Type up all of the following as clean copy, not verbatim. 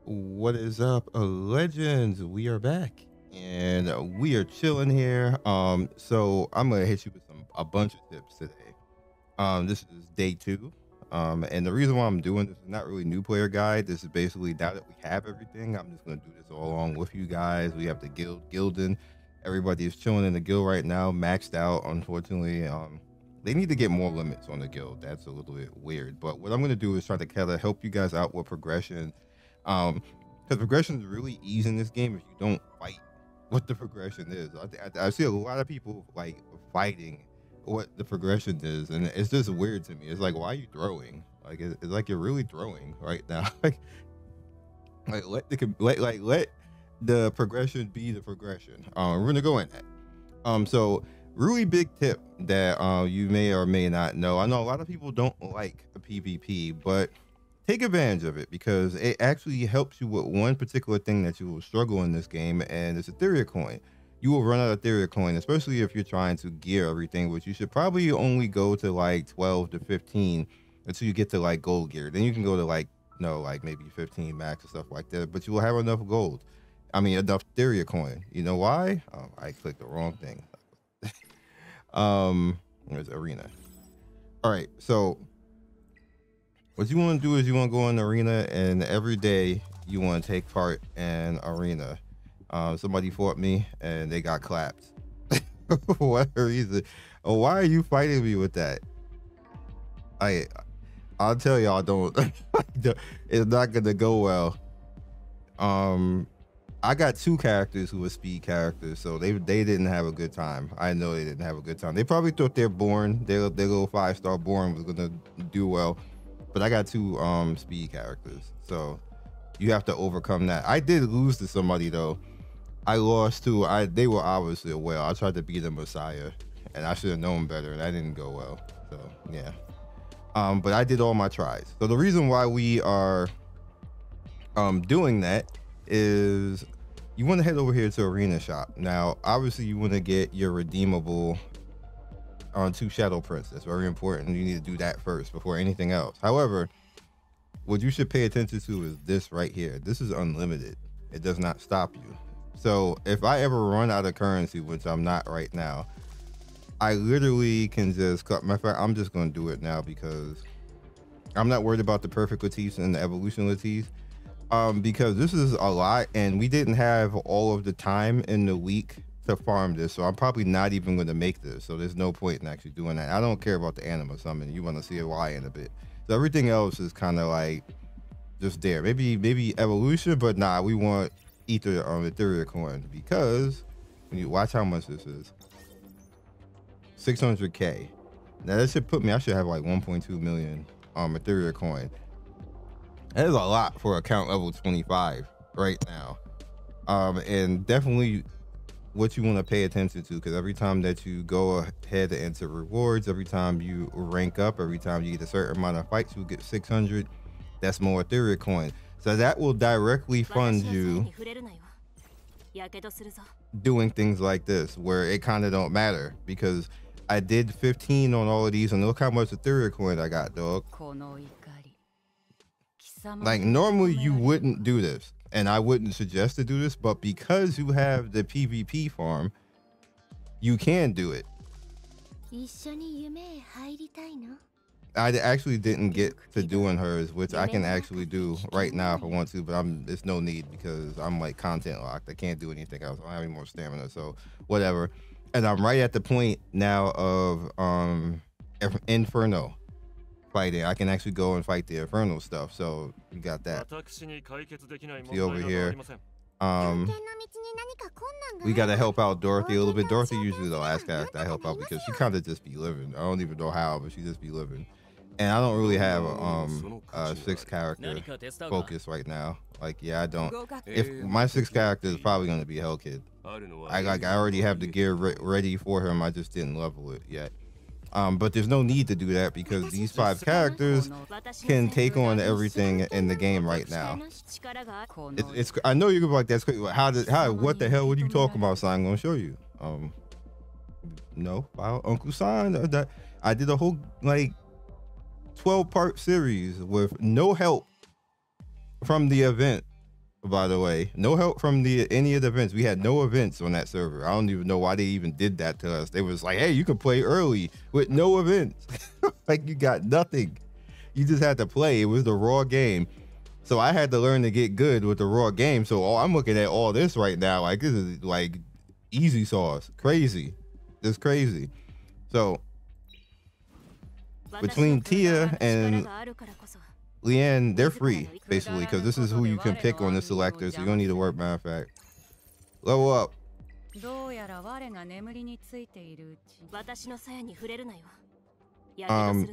What is up, legends? We are back and we are chilling here. So I'm gonna hit you with a bunch of tips today. This is day 2. And the reason why I'm doing this is not really new player guide. This is basically now that we have everything, I'm just gonna do this all along with you guys. We have the gilding. Everybody is chilling in the guild right now, maxed out. Unfortunately, they need to get more limits on the guild. That's a little bit weird. But what I'm gonna do is try to kind of help you guys out with progression. Because progression is really easy in this game if you don't fight what the progression is. I see a lot of people like fighting what the progression is, and it's just weird to me. It's like, why are you throwing? Like, it's like you're really throwing right now. like let the progression be the progression. We're gonna go in that. So really big tip that you may or may not know. I know a lot of people don't like the PvP, but take advantage of it because it actually helps you with one particular thing that you will struggle in this game, and it's Etheria coin. You will run out of Etheria coin, especially if you're trying to gear everything, which you should probably only go to like 12 to 15 until you get to like gold gear. Then you can go to like, like maybe 15 max and stuff like that, but you will have enough gold. I mean, enough Etheria coin. You know why? I clicked the wrong thing. There's arena. All right, so what you want to do is you want to go in the arena, and every day you want to take part in arena. Somebody fought me and they got clapped for whatever reason. Oh, why are you fighting me with that? I'll tell y'all, don't. It's not gonna go well. I got 2 characters who were speed characters, so they didn't have a good time. I know they didn't have a good time. They probably thought their little 5-star Born was gonna do well. But I got 2 speed characters, so you have to overcome that. I did lose to somebody though. I lost to they were obviously a whale. I tried to beat a Messiah, and I should have known better, and that didn't go well. So yeah. But I did all my tries. So the reason why we are doing that is you want to head over here to Arena Shop. Now, obviously, you want to get your redeemable on 2 Shadow Prints. That's very important. You need to do that first before anything else. However, what you should pay attention to is this right here. This is unlimited. It does not stop you. So if I ever run out of currency, which I'm not right now, I literally can just cut. Matter of fact, I'm just going to do it now because I'm not worried about the perfect Latif and the evolution Latif, because this is a lot, and we didn't have all of the time in the week to farm this, so I'm probably not even going to make this, so there's no point in actually doing that. I don't care about the Animus summon. You want to see why in a bit. So everything else is kind of like just there. Maybe evolution, but nah, we want Etheria coin, because when you watch how much this is, 600k. Now that should put me, I should have like 1.2 million Etheria coin. That is a lot for account level 25 right now. And definitely what you want to pay attention to, because every time that you go ahead and enter rewards, every time you rank up, every time you get a certain amount of fights, you get 600. That's more Etheria coin. So that will directly fund you doing things like this, where it kind of don't matter, because I did 15 on all of these, and look how much Etheria coin I got, dog. Like, normally you wouldn't do this, and I wouldn't suggest to do this, but because you have the PvP farm, you can do it. I actually didn't get to doing hers, which I can actually do right now if I want to, but there's no need because I'm like content locked. I can't do anything else. I don't have any more stamina, so whatever. And I'm right at the point now of Inferno fighting. I can actually go and fight the Infernal stuff, so we got that. See over here, we gotta help out Dorothy a little bit. Dorothy usually the last character I help out because she kind of just be living. I don't even know how, but she just be living. And I don't really have a 6 character focus right now. Like, yeah, I don't. If my 6 character is probably gonna be Hell Kid. I already have the gear ready for him. I just didn't level it yet. But there's no need to do that because these 5 characters can take on everything in the game right now. I know you're gonna be like, that's crazy. What the hell? What are you talking about, Scion? I'm gonna show you. No, follow Uncle Scion. That I did a whole like 12-part series with no help from the event. By the way, no help from any of the events. We had no events on that server. I don't even know why they even did that to us. They was like, hey, you can play early with no events. Like, you got nothing. You just had to play. It was the raw game. So I had to learn to get good with the raw game. So I'm looking at all this right now. Like, this is like easy sauce. Crazy. It's crazy. So between Tia and Leanne, they're free, basically, because this is who you can pick on the selector, so you don't need to work, matter of fact. Level up.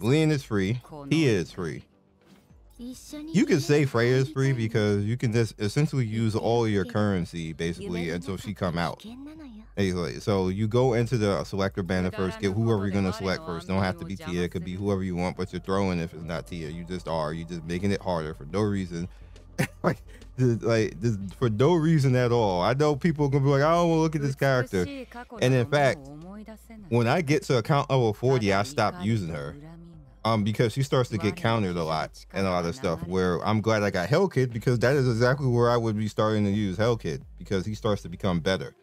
Leanne is free. Tia is free. You can say Freya is free because you can just essentially use all your currency, basically, until she come out. So you go into the selector banner first, get whoever you're gonna select first. Don't have to be Tia, it could be whoever you want, but you're throwing if it's not Tia. You just making it harder for no reason. just for no reason at all. I know people are gonna be like, I don't want to look at this character. And in fact, when I get to account level 40, I stop using her. Because she starts to get countered a lot and a lot of stuff, where I'm glad I got Hellkid, because that is exactly where I would be starting to use Hellkid, because he starts to become better.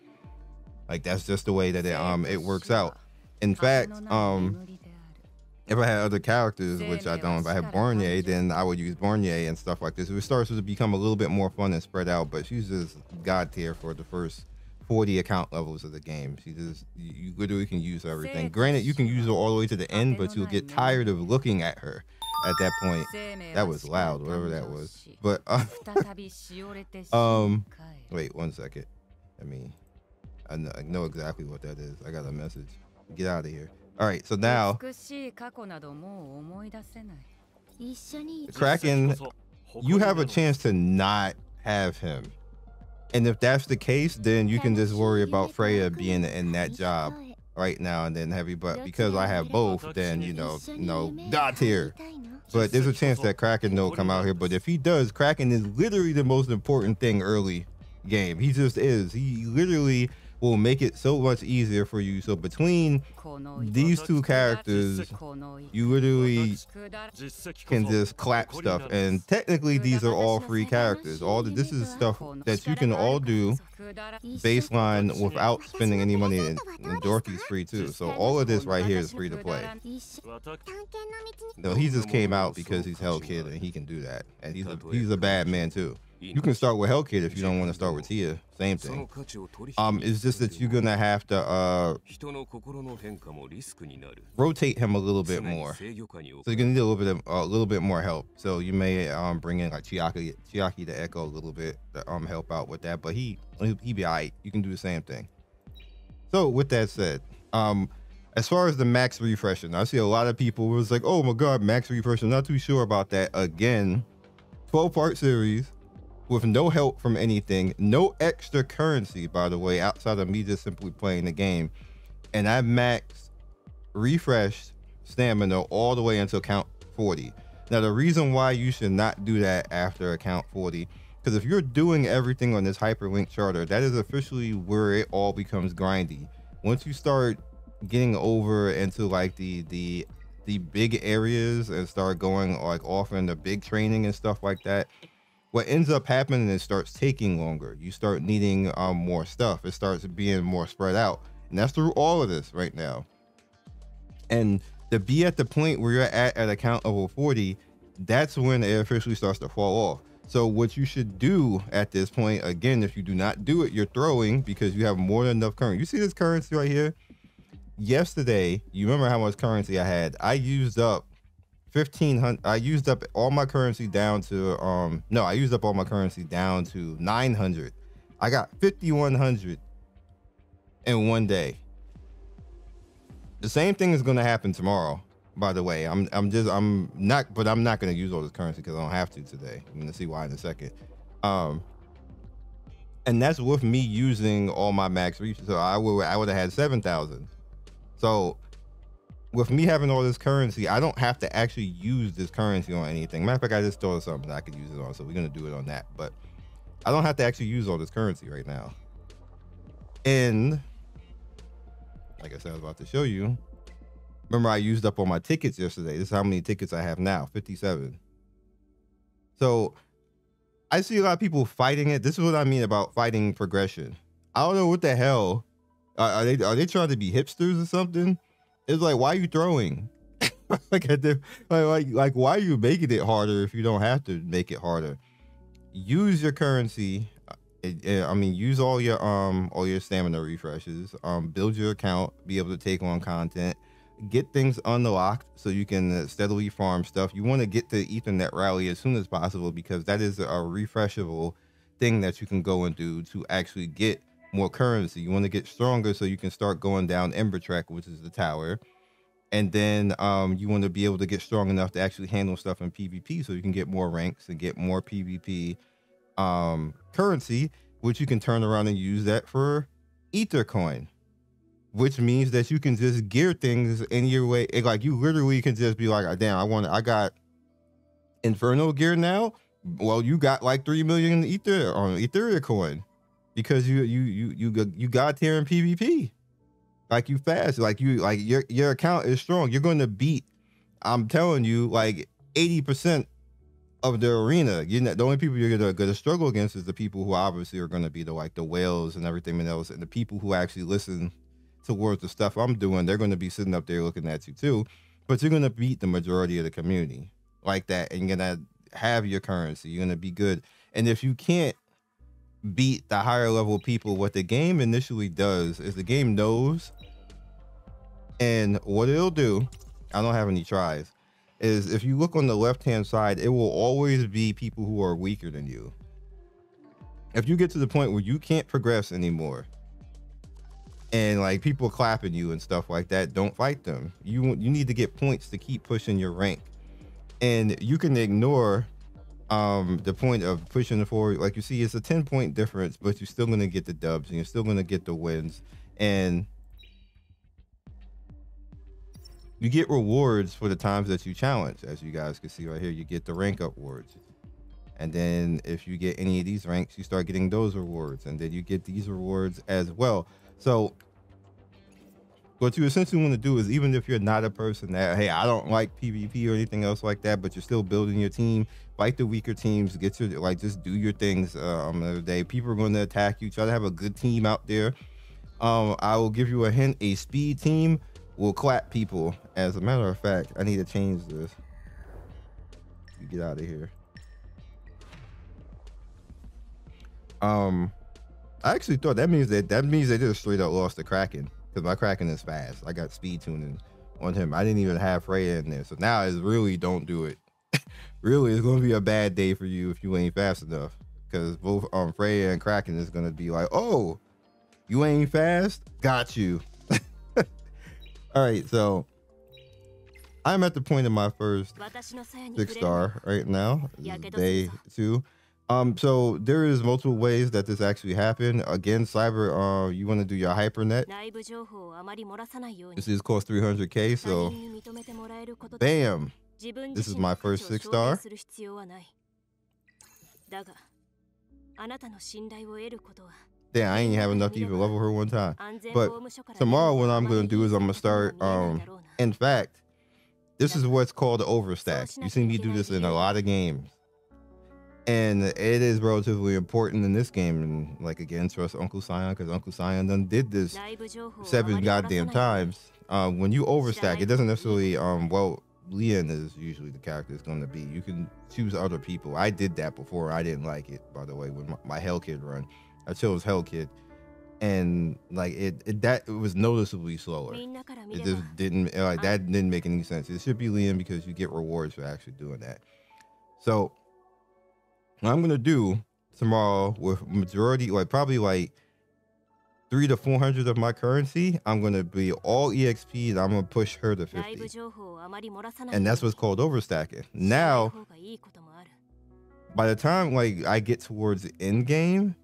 Like, that's just the way that it works out. In fact, if I had other characters, which I don't, if I had Borneo, then I would use Borneo and stuff like this. It starts to become a little bit more fun and spread out, but she's just god tier for the first 40 account levels of the game. She just, you literally can use everything. Granted, you can use her all the way to the end, but you'll get tired of looking at her at that point. That was loud, whatever that was. But wait 1 second. I know exactly what that is. I got a message. Get out of here. All right, so now Kraken, you have a chance to not have him. And if that's the case, then you can just worry about Freya being in that job right now and then heavy. But because I have both, then, you know, no, not here. But there's a chance that Kraken will come out here. But if he does, Kraken is literally the most important thing early game. He just is. He literally will make it so much easier for you. So between these two characters, you literally can just clap stuff. And technically, these are all free characters. This is stuff that you can all do baseline without spending any money. And Dorothy's free too. So all of this right here is free to play. No, he just came out because he's Hellkid and he can do that. And he's a bad man too. You can start with Hellkid if you don't want to start with Tia. Same thing. It's just that you're gonna have to rotate him a little bit more. So you're gonna need a little bit more help. So you may bring in like Chiaki to Echo a little bit to help out with that. But he be alright. You can do the same thing. So with that said, as far as the max refreshing, I see a lot of people was like, oh my god, max refreshing. Not too sure about that. Again, 12-part series with no help from anything, no extra currency, by the way, outside of me just simply playing the game. And I maxed refreshed stamina all the way until count 40. Now, the reason why you should not do that after account 40, because if you're doing everything on this hyperlink charter, that is officially where it all becomes grindy. Once you start getting over into like the big areas and start going like off into big training and stuff like that, what ends up happening is it starts taking longer. You start needing more stuff. It starts being more spread out. And that's through all of this right now. And to be at the point where you're at account level 40, that's when it officially starts to fall off. So what you should do at this point, again, if you do not do it, you're throwing because you have more than enough currency. You see this currency right here? Yesterday, you remember how much currency I had? I used up 1,500. I used up all my currency down to I used up all my currency down to 900. I got 5,100 in one day. The same thing is going to happen tomorrow, by the way. I'm not going to use all this currency because I don't have to today. I'm going to see why in a second. And that's with me using all my max reach. So I would have had 7,000. So with me having all this currency, I don't have to actually use this currency on anything. Matter of fact, I just thought of something I could use it on, so we're gonna do it on that. But I don't have to actually use all this currency right now. And like I said, I was about to show you. Remember, I used up all my tickets yesterday. This is how many tickets I have now, 57. So I see a lot of people fighting it. This is what I mean about fighting progression. I don't know what the hell. Are they trying to be hipsters or something? It's like, why are you throwing? like why are you making it harder if you don't have to make it harder? Use your currency. I mean, use all your stamina refreshes. Build your account, be able to take on content, get things unlocked so you can steadily farm stuff. You want to get to Ethernet rally as soon as possible because that is a refreshable thing that you can go and do to actually get more currency. You want to get stronger so you can start going down Ember Trek, which is the tower. And then you want to be able to get strong enough to actually handle stuff in PvP so you can get more ranks and get more PvP currency, which you can turn around and use that for Ether coin, which means that you can just gear things in your way. Like you literally can just be like, damn, I got Inferno gear now. Well, you got like 3 million Ether on Etheria coin because you got there in PvP. Like you fast, like your account is strong. You're going to beat, I'm telling you, like 80% of the arena. The only people you're gonna struggle against is the people who obviously are gonna be the whales and everything else, and the people who actually listen towards the stuff I'm doing. They're gonna be sitting up there looking at you too, but you're gonna beat the majority of the community like that, and you're gonna have your currency. You're gonna be good. And if you can't beat the higher level people, what the game initially does is the game knows, and what it'll do, I don't have any tries, is if you look on the left hand side, it will always be people who are weaker than you. If you get to the point where you can't progress anymore and like people clapping you and stuff like that, don't fight them. You need to get points to keep pushing your rank, and you can ignore the point of pushing forward. Like you see, it's a 10-point difference, but you're still going to get the dubs and you're still going to get the wins, and you get rewards for the times that you challenge. As you guys can see right here, you get the rank up rewards. And then if you get any of these ranks, you start getting those rewards. And then you get these rewards as well. So what you essentially want to do is, even if you're not a person that, hey, I don't like PvP or anything else like that, but you're still building your team, fight the weaker teams, get your, just do your things on the other day. People are going to attack you. Try to have a good team out there. I will give you a hint. A speed team will clap people. As a matter of fact, I need to change this. You get out of here. I actually thought that means they just straight up lost the Kraken, because my Kraken is fast. I got speed tuning on him. I didn't even have Freya in there, so now it's really, don't do it. Really, it's going to be a bad day for you if you ain't fast enough, because both Freya and Kraken is going to be like, oh, you ain't fast, got you. All right, so I'm at the point of my first 6-star right now. This is day 2. So there is multiple ways that this actually happened. Again, Cyber, you want to do your hypernet. This is cost 300k, so bam, this is my first 6-star. Damn, I ain't have enough to even level her one time. But tomorrow what I'm going to do is I'm going to start, in fact, this is what's called overstack. You see me do this in a lot of games, and it is relatively important in this game. And like, again, trust Uncle Scion, because Uncle Scion done did this 7 goddamn times. When you overstack, it doesn't necessarily, well, Leon is usually the character it's going to be. You can choose other people. I did that before. I didn't like it, by the way, with my Hell Kid run. I chose Hell Kid, and like it was noticeably slower. It just didn't, like, that didn't make any sense. It should be Liam, because you get rewards for actually doing that. So what I'm gonna do tomorrow, with majority, like probably like 300 to 400 of my currency, I'm gonna be all EXP, and I'm gonna push her to 50, and that's what's called overstacking. Now, by the time like I get towards the end game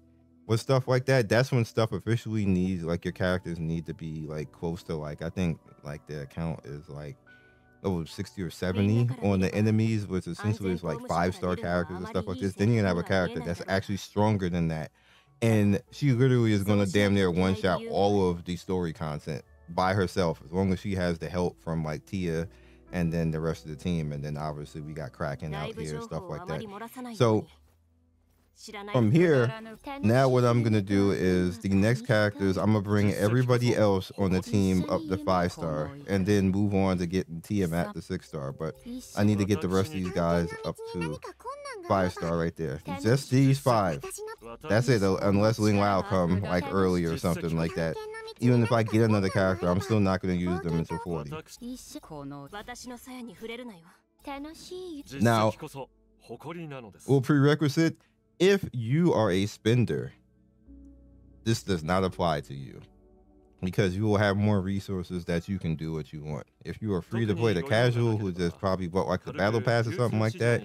with stuff like that, that's when stuff officially needs, like, your characters need to be like close to, like, I think like the account is like over 60 or 70 on the enemies, which essentially is like 5-star characters and stuff like this. Then you're gonna have a character that's actually stronger than that, and she literally is gonna damn near one-shot all of the story content by herself, as long as she has the help from like Tia and then the rest of the team. And then obviously we got Kraken out here, stuff like that. So from here, now what I'm gonna do is the next characters, I'm gonna bring everybody else on the team up to 5-star and then move on to get TM at the 6-star. But I need to get the rest of these guys up to 5-star right there. Just these 5. That's it though, unless Ling Lao come like early or something like that. Even if I get another character, I'm still not gonna use them until 40. Now, well, prerequisite, if you are a spender, this does not apply to you because you will have more resources that you can do what you want. If you are free to play the casual who just probably bought like the battle pass or something like that,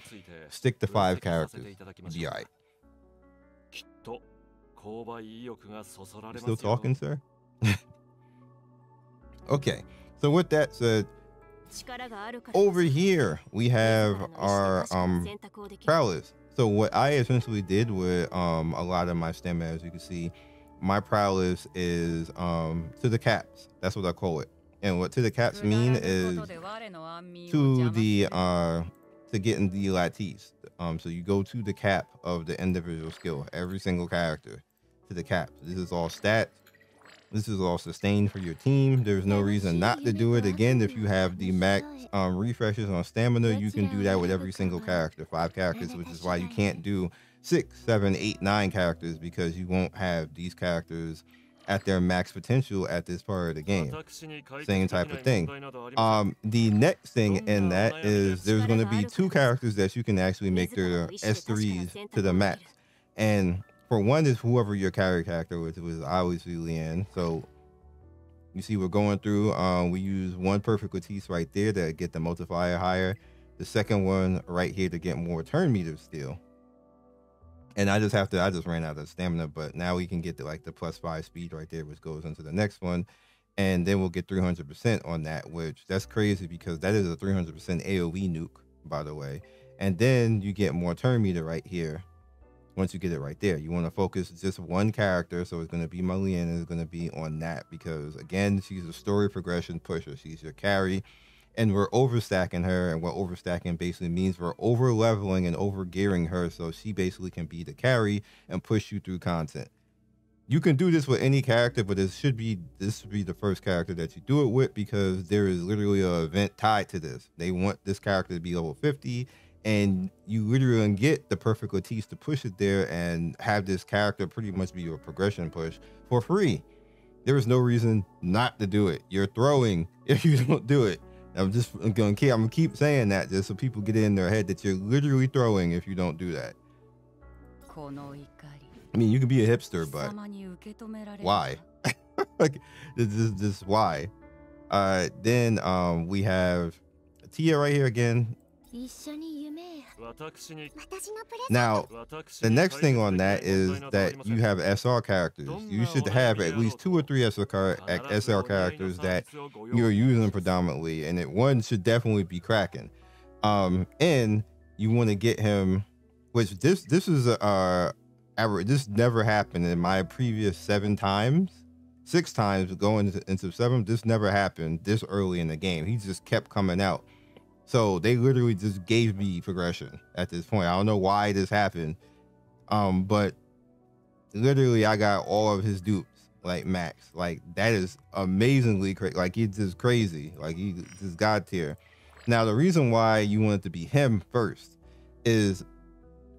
stick to 5 characters. Be alright. You still talking, sir? Okay, so with that said, over here we have our prowess. So what I essentially did with a lot of my stamina, as you can see, my prowess is to the caps. That's what I call it. And what to the caps mean is to the to getting the lattice. So you go to the cap of the individual skill, every single character to the cap. This is all stats. This is all sustained for your team. There's no reason not to do it. Again, if you have the max refreshes on stamina, you can do that with every single character, 5 characters, which is why you can't do 6, 7, 8, 9 characters, because you won't have these characters at their max potential at this part of the game. Same type of thing. The next thing in that is there's going to be 2 characters that you can actually make their S3s to the max. And for one is whoever your carry character was obviously Leanne. So you see we're going through, we use 1 perfect Lattice right there to get the multiplier higher. The second one right here to get more turn meters still. And I just ran out of stamina, but now we can get to like the +5 speed right there, which goes into the next one. And then we'll get 300% on that, which that's crazy because that is a 300% AoE nuke, by the way. And then you get more turn meter right here. Once you get it right there, you want to focus just 1 character, so it's going to be Malian, and it's going to be on that because again, she's a story progression pusher. She's your carry, and we're overstacking her, and what overstacking basically means we're over leveling and over gearing her, so she basically can be the carry and push you through content. You can do this with any character, but this should be the first character that you do it with because there is literally an event tied to this. They want this character to be level 50. And you literally get the perfect Lattice to push it there and have this character pretty much be your progression push for free. There is no reason not to do it. You're throwing if you don't do it. I'm gonna keep saying that just so people get it in their head that you're literally throwing if you don't do that. I mean, you can be a hipster, but why? Like this why? Then we have Tia right here again. Now, the next thing on that is that you have SR characters. You should have at least 2 or 3 SR characters that you're using predominantly, and one should definitely be Kraken. And you want to get him, which this never happened in my previous 6 times going into 7. This never happened this early in the game. He just kept coming out. So they literally just gave me progression at this point. I don't know why this happened. But literally I got all of his dupes like max. Like that is amazingly crazy. Like he's just crazy. Like he just God tier. Now the reason why you want it to be him first is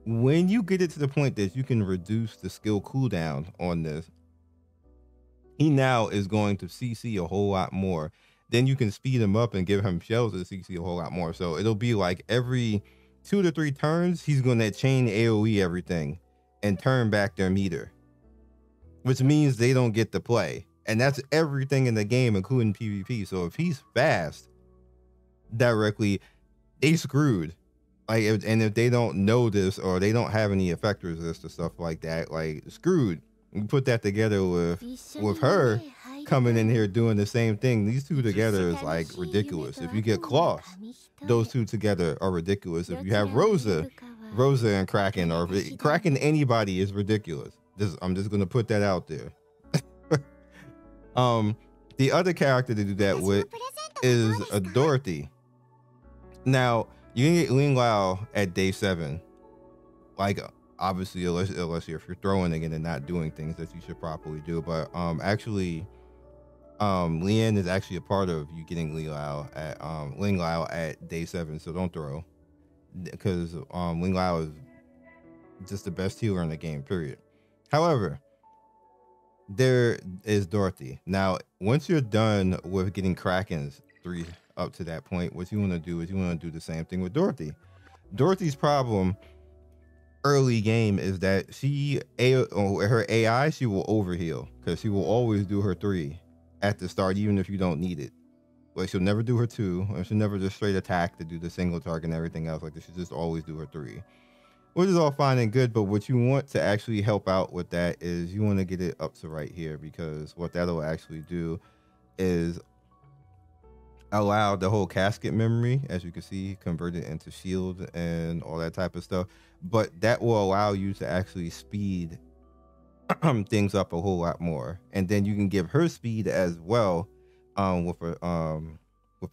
when you get it to the point that you can reduce the skill cooldown on this, he now is going to CC a whole lot more. Then you can speed him up and give him shells to CC a whole lot more. So it'll be like every 2 to 3 turns, he's going to chain AoE everything and turn back their meter, which means they don't get to play. And that's everything in the game, including PvP. So if he's fast directly, they screwed. Like, if they don't know this or they don't have any effect resist or stuff like that, like screwed. You put that together with her coming in here doing the same thing. These 2 together is like ridiculous. If you get Klaus, those 2 together are ridiculous. If you have Rosa and Kraken, or Kraken anybody is ridiculous. I'm just gonna put that out there. The other character to do that with is a Dorothy. Now, you can get Ling Lao at day 7. Like, obviously, unless if you're throwing again and not doing things that you should properly do. But actually, Lian is actually a part of you getting Ling Lao at day 7. So don't throw, because Ling Lao is just the best healer in the game, period. However, there is Dorothy. Now, once you're done with getting Krakens 3 up to that point, what you want to do is you want to do the same thing with Dorothy. Dorothy's problem early game is that her AI, she will overheal, because she will always do her 3 at the start, even if you don't need it. Like, she'll never do her 2, or she'll never just straight attack to do the single target and everything else like this. She'll just always do her 3. Which is all fine and good, but what you want to actually help out with that is you want to get it up to right here, because what that'll actually do is allow the whole casket memory, as you can see, convert it into shield and all that type of stuff. But that will allow you to actually speed things up a whole lot more, and then you can give her speed as well with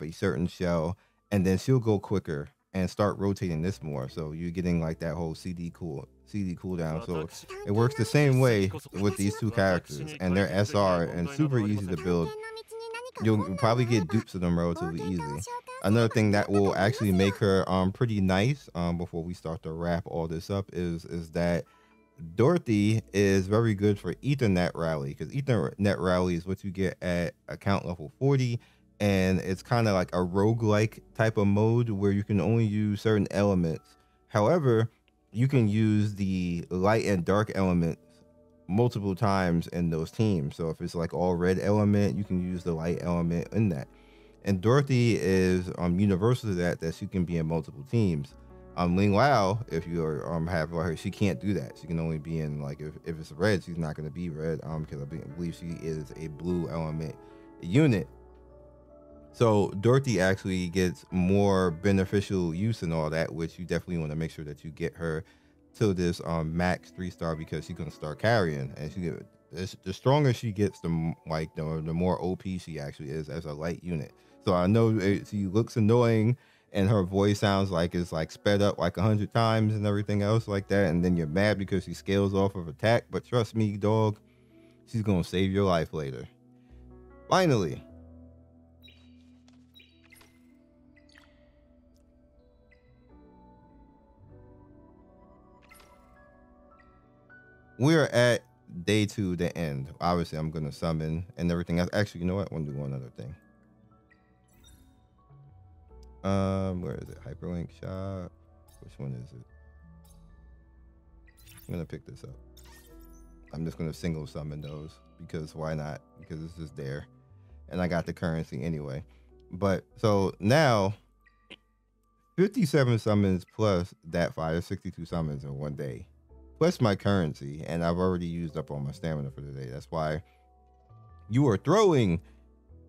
a certain shell, and then she'll go quicker and start rotating this more, so you're getting like that whole CD cooldown. So it works the same way with these 2 characters, and they're SR and super easy to build. You'll probably get dupes of them relatively easy. Another thing that will actually make her pretty nice before we start to wrap all this up is that Dorothy is very good for Ethernet rally, because Ethernet rally is what you get at account level 40. And it's kind of like a roguelike type of mode where you can only use certain elements. However, you can use the light and dark elements multiple times in those teams. So if it's like all red element, you can use the light element in that. And Dorothy is universal to that she can be in multiple teams. Ling Lao, if you have her, she can't do that. She can only be in, like, if it's red, she's not going to be red, because I believe she is a blue element unit. So Dorothy actually gets more beneficial use and all that, which you definitely want to make sure that you get her to this max 3-star, because she's gonna start carrying, and the stronger she gets, the more OP she actually is as a light unit. So I know she looks annoying, and her voice sounds like it's like sped up like 100 times and everything else like that, and then you're mad because she scales off of attack. But trust me, dog, she's gonna save your life later. Finally, we're at day 2, the end. Obviously, I'm gonna summon and everything else. Actually, you know what? I want to do one other thing. Where is it? Hyperlink shop. Which one is it? I'm gonna pick this up. I'm just gonna single summon those, because why not? Because it's just there, and I got the currency anyway. But so now, 57 summons plus that 562 summons in one day, plus my currency, and I've already used up all my stamina for the day. That's why you are throwing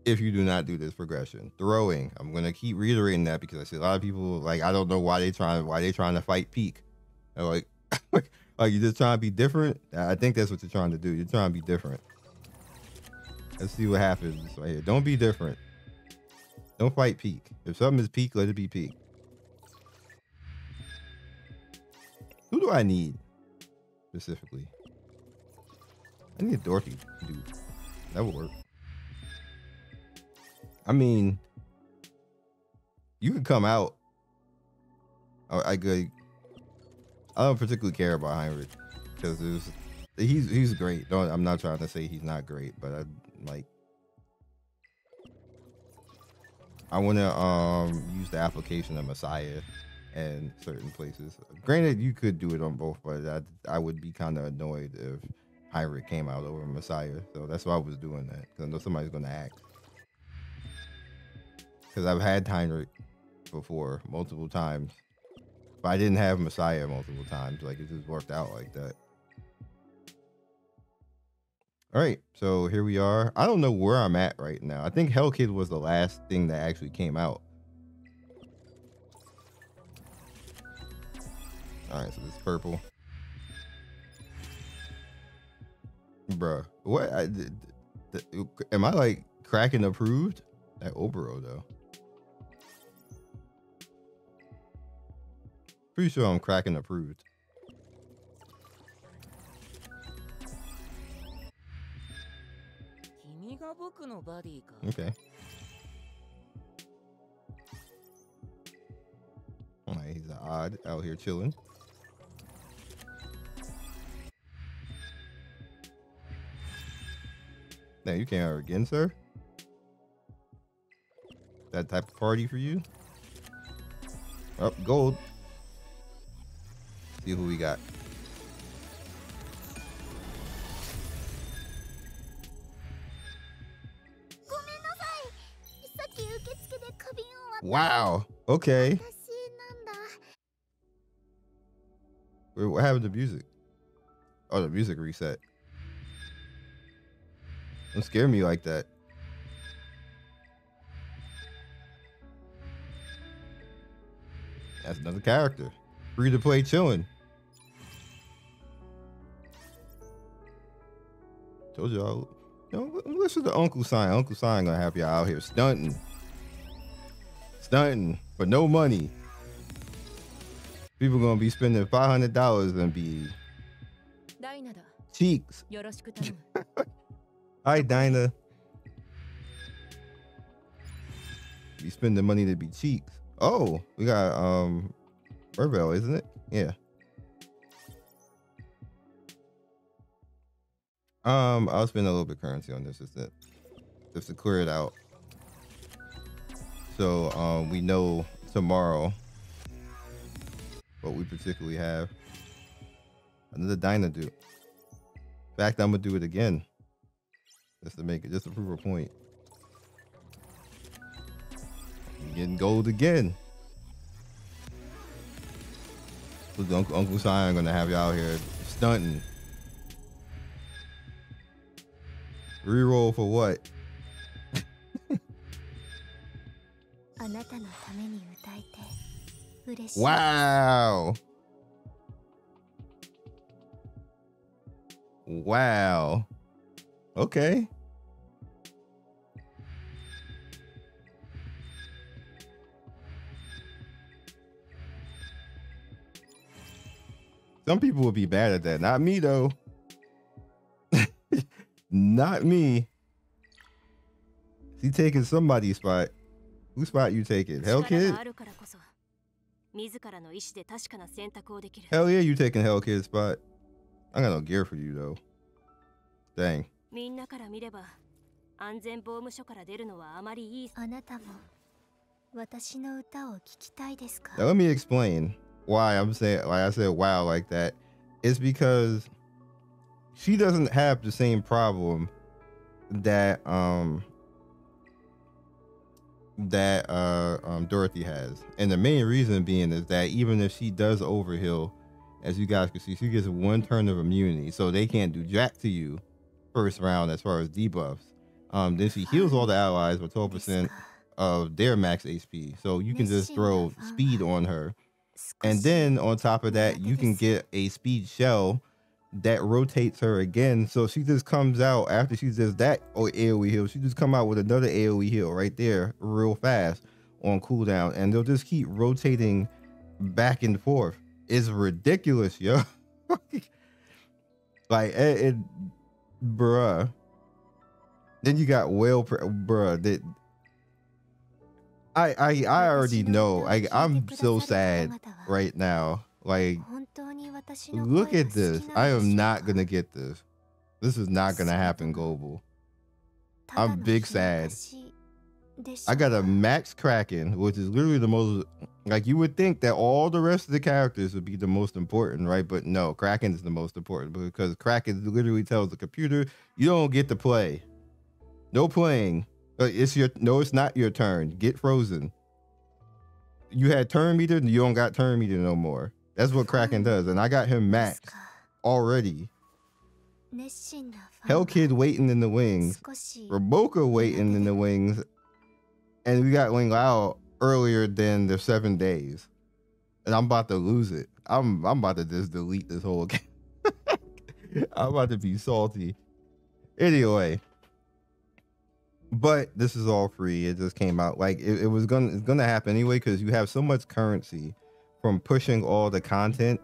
if you do not do this progression. Throwing. I'm gonna keep reiterating that, because I see a lot of people, like, I don't know why they trying to fight peak. They're like, like, you just trying to be different. I think that's what you're trying to do. You're trying to be different. Let's see what happens right here. Don't be different. Don't fight peak. If something is peak, let it be peak. Who do I need specifically? I need a Dorothy dude. That would work. I mean, you could come out. I don't particularly care about Heinrich, because he's great. I'm not trying to say he's not great, but I want to use the application of Messiah in certain places. Granted, you could do it on both, but I would be kind of annoyed if Heinrich came out over Messiah. So that's why I was doing that, because I know somebody's going to ask. Because I've had Heinrich before multiple times, but I didn't have Messiah multiple times. Like, it just worked out like that. All right, so here we are. I don't know where I'm at right now. I think Hell Kid was the last thing that actually came out. All right, so this purple. Bruh, what? Am I like Kraken approved? That Obero though. Pretty sure I'm Kraken approved. Okay. Alright, he's odd out here chilling. Now you can't hurt again, sir. That type of party for you. Up, gold. See who we got. Wow. Okay. Wait, what happened to music? Oh, the music reset. Don't scare me like that. That's another character. Free to play chilling. Told y'all. You know, listen to Uncle Scion. Uncle Scion gonna have y'all out here stunting. Stunting for no money. People gonna be spending $500 and be cheeks. Hi, Dinah. Be spending money to be cheeks. Oh, we got Burbell, isn't it? Yeah. I'll spend a little bit of currency on this just to clear it out. So we know tomorrow what we particularly have. Another Dinah dude. In fact, I'm gonna do it again. Just to prove a point. I'm getting gold again. So Uncle Scion gonna have y'all here stunting. Reroll for what? Wow. Wow. Okay. Some people will be bad at that. Not me though. Not me. He taking somebody's spot. Whose spot you taking? Hell Kid? Hell yeah, you taking Hell Kid's spot. I got no gear for you though. Dang. Now, let me explain why I said wow like that. It's because she doesn't have the same problem that Dorothy has, and the main reason being is that even if she does overheal, as you guys can see, she gets one turn of immunity, so they can't do jack to you first round as far as debuffs. Then she heals all the allies with 12% of their max HP, so you can just throw speed on her, and then on top of that you can get a speed shell that rotates her again, so she just comes out after she does that AoE heal. She just come out with another AoE heal right there real fast on cooldown, and they'll just keep rotating back and forth. It's ridiculous, yo. Like bruh. Then you got bruh, that I already know. I'm so sad right now. Like, look at this. I am not gonna get this. This is not gonna happen, Global. I'm big sad. I got a max Kraken, which is literally the most, like, you would think that all the rest of the characters would be the most important, right? But no, Kraken is the most important, because Kraken literally tells the computer, you don't get to play. No playing. It's not your turn. Get frozen. You had turn meter, and you don't got turn meter no more. That's what Kraken does, and I got him maxed already. Hell Kid waiting in the wings, Raboka waiting in the wings, and we got Ling Lao earlier than the 7 days, and I'm about to lose it. I'm about to just delete this whole game. I'm about to be salty. Anyway, but this is all free. It just came out like it's gonna happen anyway because you have so much currency from pushing all the content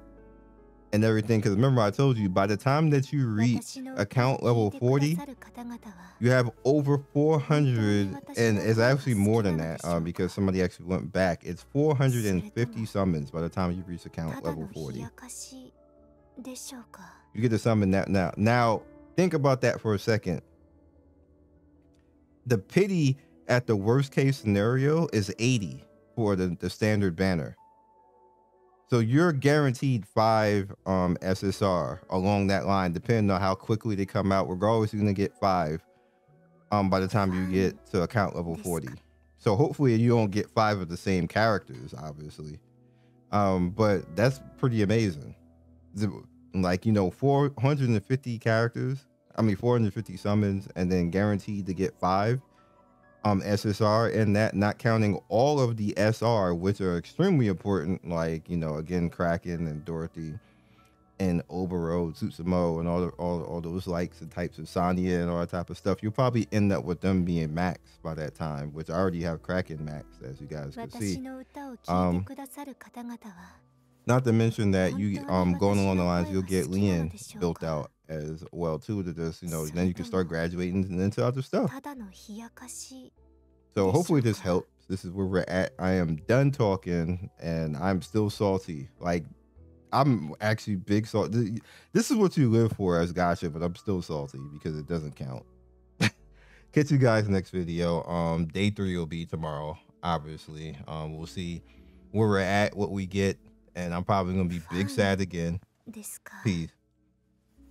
and everything. Because remember, I told you by the time that you reach account level 40, you have over 400, and it's actually more than that because somebody actually went back. It's 450 summons by the time you reach account level 40. You get to summon that now. Now, think about that for a second. The pity at the worst case scenario is 80 for the standard banner. So you're guaranteed 5 SSR along that line, depending on how quickly they come out. Regardless, you're gonna get 5 by the time you get to account level 40. So hopefully you don't get 5 of the same characters, obviously. But that's pretty amazing. Like, you know, 450 characters, 450 summons, and then guaranteed to get 5 SSR, and that not counting all of the SR, which are extremely important, like, you know, again, Kraken and Dorothy and Obero, Tsutsuma, and all those likes and types of Sanya and all that type of stuff. You'll probably end up with them being maxed by that time, which I already have Kraken maxed, as you guys can see. Not to mention that you going along the lines, you'll get Leon built out as well too, to just, you know, then you can start graduating into other stuff. So hopefully this helps. This is where we're at. I am done talking and I'm still salty. Like, I'm actually big salty. This is what you live for as Gacha, but I'm still salty because it doesn't count. Catch you guys next video. Day 3 will be tomorrow, obviously. We'll see where we're at, what we get, and I'm probably gonna be big sad again. Peace.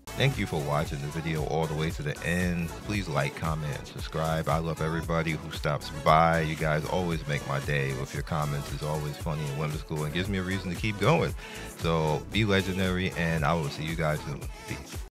Thank you for watching the video all the way to the end. Please like, comment, and subscribe. I love everybody who stops by. You guys always make my day with your comments. It's always funny and whimsical and gives me a reason to keep going. So be legendary, and I will see you guys soon. Peace.